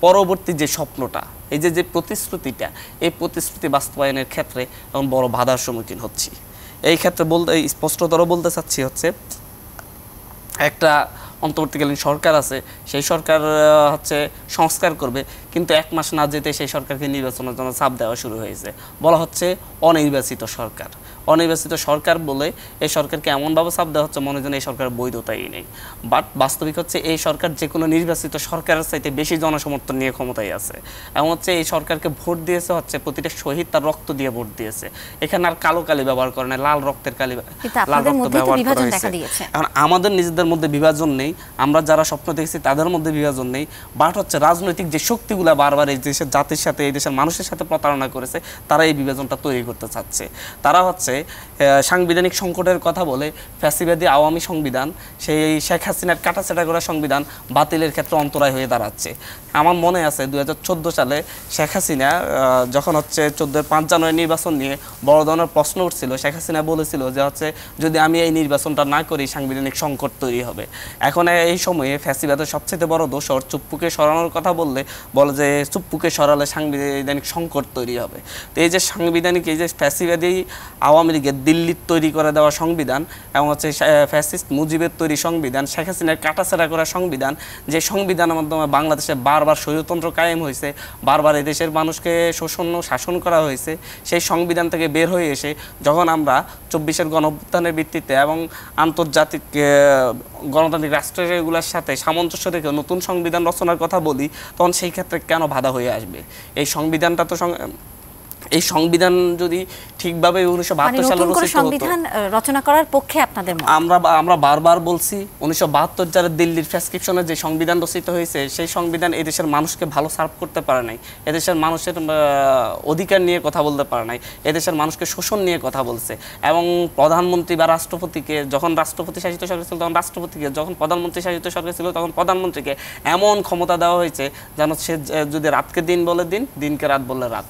পরবর্তী যে স্বপ্নটা, এই যে প্রতিশ্রুতিটা, এই প্রতিশ্রুতি বাস্তবায়নের ক্ষেত্রে এখন বড় বাধার সম্মুখীন হচ্ছি। এই ক্ষেত্রে স্পষ্টতর বলতে চাচ্ছি হচ্ছে একটা অন্তর্বর্তীকালীন সরকার আছে, সেই সরকার হচ্ছে সংস্কার করবে, কিন্তু 1 মাস না যেতে সেই সরকারকে নির্বাচনের জন্য চাপ দেওয়া শুরু হয়েছে। বলা হচ্ছে অনির্বাচিত সরকার। অনির্বাচিত সরকার বলে এই সরকারকে এমনভাবে চাপ দেওয়া হচ্ছে মনে হয় এই সরকারের বৈধতাই নেই। বাট বাস্তবিক হচ্ছে এই সরকার যে কোনো নির্বাচিত সরকারের চাইতে বেশি জনসমর্থন নিয়ে ক্ষমতায় আছে। এমন হচ্ছে এই সরকারকে ভোট দিয়েছে হচ্ছে প্রতিটা শহীদ তার রক্ত দিয়ে ভোট দিয়েছে। এখানে আর কালো কালি ব্যবহার করে না, লাল রক্তের কালি, লাল রক্ত ব্যবহার করা হয়েছে। এখন আমাদের নিজেদের মধ্যে বিভাজন নেই, আমরা যারা স্বপ্ন দেখছি তাদের মধ্যে বিভাজন নেই। বাট হচ্ছে রাজনৈতিক যে শক্তিগুলো বারবার এই দেশের জাতির সাথে, এই দেশের মানুষের সাথে প্রতারণা করেছে, তারা এই বিভাজনটা তৈরি করতে চাচ্ছে। তারা হচ্ছে সাংবিধানিক সংকটের কথা বলে ফ্যাসিবাদী আওয়ামী সংবিধান, সেই শেখ হাসিনার কাটাছেঁটা করা সংবিধান বাতিলের ক্ষেত্রে অন্তরায় হয়ে দাঁড়াচ্ছে। আমার মনে আছে 2014 সালে শেখ হাসিনা যখন হচ্ছে 5 জানুয়ারি নির্বাচন নিয়ে বড় ধরনের প্রশ্ন উঠছিল, শেখ হাসিনা বলেছিল যে হচ্ছে যদি আমি এই নির্বাচনটা না করি সাংবিধানিক সংকট তৈরি হবে। এখন এই সময়ে ফ্যাসিবাদের সবচেয়ে বড় দোষর চুপ্পুকে সরানোর কথা বলে যে চুপ্পুকে সরালে সাংবিধানিক সংকট তৈরি হবে। তো এই যে সাংবিধানিক, এই যে ফ্যাসিবাদী আওয়ামী লীগের দিল্লির তৈরি করে দেওয়া সংবিধান এবং হচ্ছে ফ্যাসিস্ট মুজিবের তৈরি সংবিধান, শেখ হাসিনার কাটাছেঁড়া করা সংবিধান, যে সংবিধানের মাধ্যমে বাংলাদেশে বারবার স্বৈরতন্ত্র কায়েম হয়েছে, বারবার এদেশের মানুষকে শাসন করা হয়েছে, সেই সংবিধান থেকে বের হয়ে এসে যখন আমরা 24-এর গণঅভ্যুত্থানের ভিত্তিতে এবং আন্তর্জাতিক গণতান্ত্রিক রাষ্ট্রগুলোর সাথে সামঞ্জস্য রেখে নতুন সংবিধান রচনার কথা বলি, তখন সেই ক্ষেত্রে কেন বাধা হয়ে আসবে? এই সংবিধানটা তো এই সংবিধান যদি ঠিকভাবে 1972 সালে রচিত সংবিধান রচনা করার পক্ষে আপনাদের মত? আমরা বারবার বলছি 1972 সালে দিল্লির প্রেসক্রিপশনে যে সংবিধান রচিত হয়েছে সেই সংবিধান এদেশের মানুষকে ভালো সার্ভ করতে পারে নাই, এদেশের মানুষের অধিকার নিয়ে কথা বলতে পারে নাই, এদেশের মানুষকে শোষণ নিয়ে কথা বলছে। এবং প্রধানমন্ত্রী বা রাষ্ট্রপতিকে, যখন রাষ্ট্রপতি শাসিত সরকার ছিল তখন রাষ্ট্রপতিকে, যখন প্রধানমন্ত্রী শাসিত সরকার ছিল তখন প্রধানমন্ত্রীকে এমন ক্ষমতা দেওয়া হয়েছে যেন সে যদি রাতকে দিন বলে দিন, দিনকে রাত বললে রাত।